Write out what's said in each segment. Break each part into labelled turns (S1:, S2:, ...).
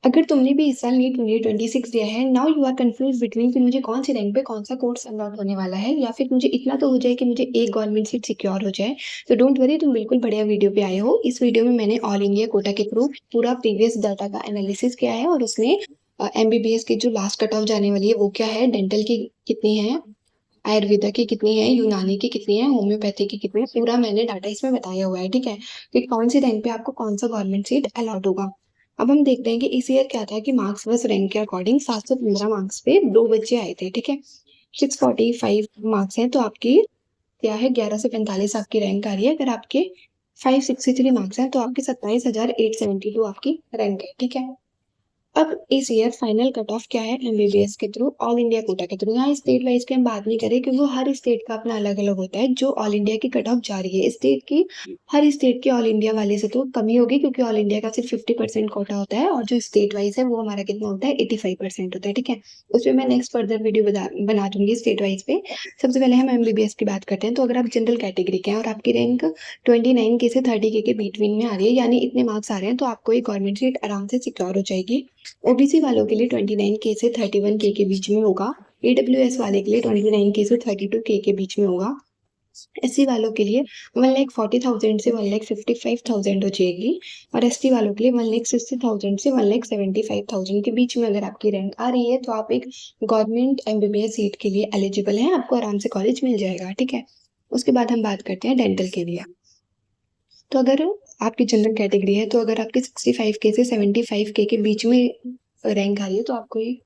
S1: अगर तुमने भी इस साल नीट 2026 दिया है, now you are confuse between कि मुझे कौन सी रैंक पे कौन सा कोर्स अलॉट होने वाला है या फिर मुझे इतना तो हो जाए कि मुझे एक गवर्नमेंट सीट सिक्योर हो जाए, तो डोंट वरी, तुम बिल्कुल बढ़िया वीडियो पे आए हो। इस वीडियो में मैंने ऑल इंडिया कोटा के थ्रू पूरा प्रीवियस डाटा का एनालिसिस किया है और उसमें एमबीबीएस की जो लास्ट कट ऑफ जाने वाली है वो क्या है, डेंटल की कितनी है, आयुर्वेदा की कितनी है, यूनानी की कितनी है, होम्योपैथी की कितनी है, पूरा मैंने डाटा इसमें बताया हुआ है। ठीक है, कि कौन सी रैंक पे आपको कौन सा गवर्नमेंट सीट अलॉट होगा। अब हम देखते हैं कि इस ईयर क्या था कि मार्क्स बस रैंक के अकॉर्डिंग 715 मार्क्स पे 2 बच्चे आए थे। ठीक है, 645 मार्क्स हैं तो आपकी क्या है, 11 से 45 आपकी रैंक आ रही है। अगर आपके 563 मार्क्स हैं तो आपकी 27,872 आपकी रैंक है। ठीक है, अब इस ईयर फाइनल कट ऑफ क्या है, एमबीबीएस के थ्रू ऑल इंडिया कोटा के थ्रू। यहाँ स्टेट वाइज की हम बात नहीं करें क्योंकि वो हर स्टेट का अपना अलग अलग होता है। जो ऑल इंडिया की कट ऑफ जा रही है स्टेट की, हर स्टेट की ऑल इंडिया वाले से तो कमी होगी क्योंकि ऑल इंडिया का सिर्फ 50% कोटा होता है और जो स्टेट वाइज है वो हमारा कितना होता है, 85% होता है। ठीक है, उसमें मैं नेक्स्ट फर्दर वीडियो बना दूंगी स्टेट वाइज पे। सबसे पहले हम एमबीबीएस की बात करते हैं। तो अगर आप जनरल कैटेगरी के हैं और आपकी रैंक 29 के से 30 के बिटवीन में आ रही है, यानी इतने मार्क्स आ रहे हैं, तो आपको एक गवर्नमेंट सीट आराम से सिक्योर हो जाएगी। ओबीसी वालों के लिए 29 के से 31 के बीच में होगा। ईडब्ल्यूएस वाले के लिए 29 के से 32 के बीच में होगा। एससी वालों के लिए 1,40,000 से 1,55,000 हो जाएगी और एसटी वालों के लिए 1,60,000 से 1,75,000 के बीच में अगर आपकी रैंक आ रही है तो आप एक गवर्नमेंट एमबीबीएस सीट के लिए एलिजिबल हैं, आपको आराम से कॉलेज मिल जाएगा। ठीक है, उसके बाद हम बात करते हैं डेंटल के लिए। तो अगर आपकी जनरल कैटेगरी है तो अगर आपके 65 के से 75 के बीच में रैंक आ रही है तो आपको एक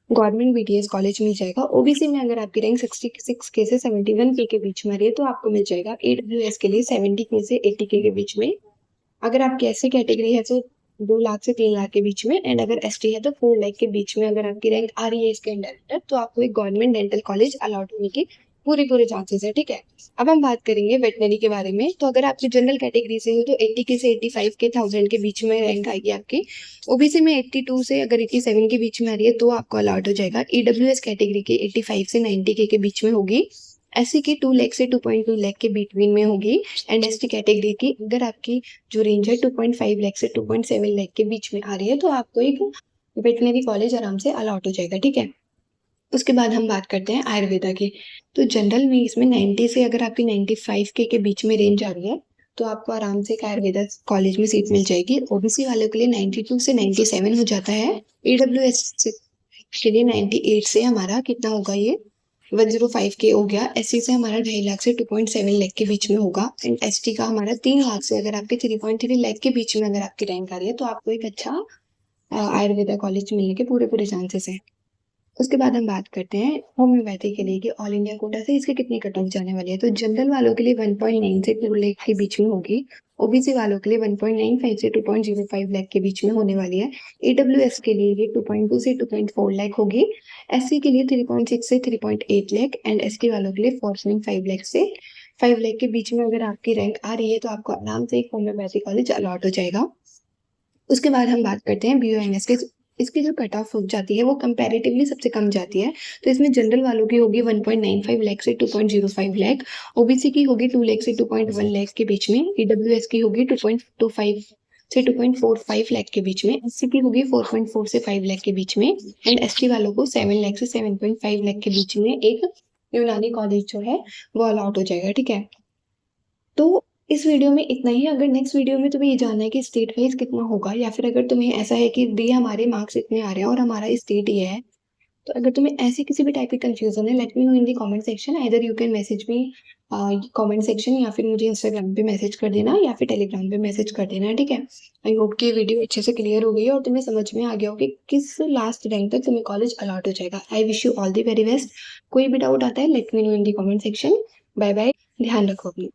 S1: गवर्नमेंट बीटीएस कॉलेज मिल जाएगा। ओबीसी में अगर आपकी रैंक 66 के से 71 के बीच में आ रही है तो आपको मिल जाएगा ईडब्ल्यूएस के लिए 70 के से 80 के बीच में। अगर आपकी एससी कैटेगरी है तो 2 लाख से 3 लाख के बीच में, एंड अगर एसटी है तो 4 लाख के बीच में अगर आपकी रैंक आ रही है इसके अंडर, तो आपको एक गवर्नमेंट डेंटल कॉलेज अलॉट होने की पूरे चांसेस है। ठीक है, अब हम बात करेंगे वेटनरी के बारे में। तो अगर आपकी जनरल कैटेगरी से हो तो 80 के से 85 के थाउजेंड के बीच में रैंक आएगी आपकी। ओबीसी में 82 से अगर 87 के बीच में आ रही है तो आपको अलॉट हो जाएगा। ईडब्ल्यूएस कैटेगरी के 85 से 90 के बीच में होगी। एससी की 2 लाख से 2.2 लाख के बिटवीन में होगी। एंड एसटी कैटेगरी की अगर आपकी जो रेंज है 2.5 लाख से 2.7 लाख के बीच में आ रही है तो आपको एक वेटनरी कॉलेज आराम से अलॉट हो जाएगा। ठीक है, उसके बाद हम बात करते हैं आयुर्वेदा की। तो जनरल में इसमें 90 से अगर आपकी 95 के बीच में रेंज आ रही है तो आपको आराम से एक आयुर्वेदा कॉलेज में सीट मिल जाएगी। ओबीसी वालों के लिए 92 से 97 हो जाता है। ईडब्ल्यूएस के लिए 98 से हमारा कितना होगा, ये 105 के हो गया। एससी से हमारा 2.5 लाख से 2.7 लाख के बीच में होगा। एंड एसटी का हमारा 3 लाख से अगर आपके 3.3 लाख के बीच में अगर आपकी रैंक आ रही है तो आपको एक अच्छा आयुर्वेदा कॉलेज मिलने के पूरे चांसेस हैं। उसके बाद हम बात करते हैं होम्योपैथी के लिए कि ऑल इंडिया कोटा से इसके कितनी कट ऑफ जाने वाली है। तो जनरल वालों के लिए 1.9 से 2 लाख के बीच में होगी। ओबीसी वालों के लिए 1.95 से 2.05 लाख के बीच में होने वाली है। ईडब्ल्यूएस के लिए ये 2.2 से 2.4 लाख होगी। एससी के लिए 3.6 से 3.8 लाख एंड एसटी वालों के लिए 4.5 लाख से 5 लाख के बीच में अगर आपकी रैंक आ रही है तो आपको आराम से एक होम्योपैथी कॉलेज अलॉट हो जाएगा। उसके बाद हम बात करते हैं बीओएमएस के। इसकी जो कट ऑफ हो जाती है वो कंपैरेटिवली सबसे कम जाती है। तो इसमें जनरल वालों की होगी 1.95 लाख से 2.05 लाख। ओबीसी की होगी 2 लाख से 2.1 लाख के बीच में। ईडब्ल्यूएस की होगी 2.25 से 2.45 लाख के बीच में। एससी की होगी 4.4 से 5 लाख के बीच में। एंड एसटी वालों को 7 लाख से 7.5 लाख के बीच में एक यूनानी कॉलेज जो है वो अलॉट हो जाएगा। ठीक है, तो इस वीडियो में इतना ही। अगर नेक्स्ट वीडियो में तुम्हें ये जानना है कि स्टेट वाइज कितना होगा या फिर अगर तुम्हें ऐसा है कि दी हमारे मार्क्स इतने आ रहे हैं और हमारा स्टेट ये है, तो अगर तुम्हें ऐसी किसी भी टाइप की कंफ्यूजन है, let me know in the comment section. Either you can message me comment section या फिर मुझे इंस्टाग्राम पे मैसेज कर देना या फिर टेलीग्राम पे मैसेज कर देना। ठीक है, आई होप कि ये वीडियो अच्छे से क्लियर हो गई और तुम्हें समझ में आ गया हो कि किस लास्ट रैंक तक तुम्हें कॉलेज अलॉट हो जाएगा। I wish you all the very best. कोई भी डाउट आता है let me know in the comment section. Bye bye, ध्यान रखो अपनी।